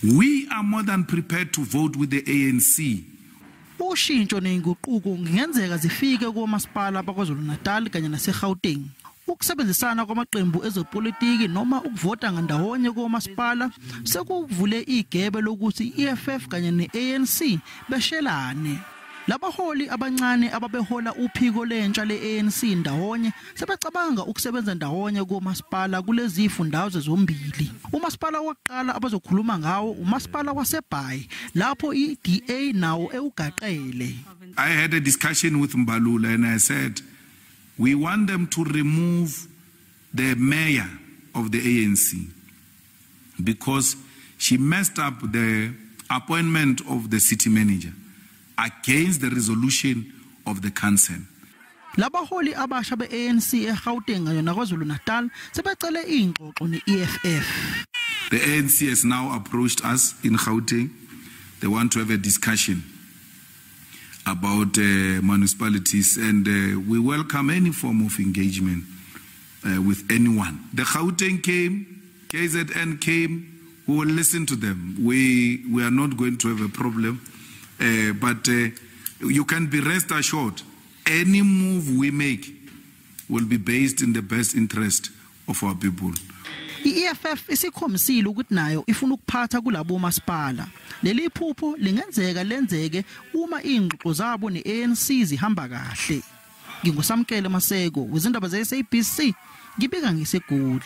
We are more than prepared to vote with the ANC. Ushintsho nenguquko ngenzeka zifike kubomaspala bakwaZulu Natal kanye naseGauteng. Ukusebenzisana kwamaqembu ezepolitiki noma ukuvota ngandawonye kubomaspala sekuvule igebe lokuthi i-EFF kanye ne-ANC beshelane. Labaholi abancane ababehola uphiko lentsha le-ANC ndawonye sebecabanga ukusebenza ndawonye kubomaspala kulezi izifundazwe zombili. Umasipala wokuqala abazokhuluma ngawo umasipala waseBhayi lapho i-DA nawo ewugaqele. I had a discussion with Mbalula and I said we want them to remove the mayor of the ANC because she messed up the appointment of the city manager against the resolution of the council. Labaholi abasha be-ANC eGauteng kanye naKwaZulu Natal sebecele ingxoxo ne-EFF. The ANC has now approached us in Gauteng. They want to have a discussion about municipalities and we welcome any form of engagement with anyone. The Gauteng came, KZN came, we will listen to them. We are not going to have a problem. But you can be rest assured, any move we make will be based in the best interest of our people. I-EFF isikhomisile ukuthi nayo ifuna ukuphatha kulabo masipala. Leli phupho lingenzeka lenzeke uma ingxoxo zabo ne-ANC zihamba kahle. Ngingusamkele Maseko, izindaba ze-SABC, ngibika ngiseGoli.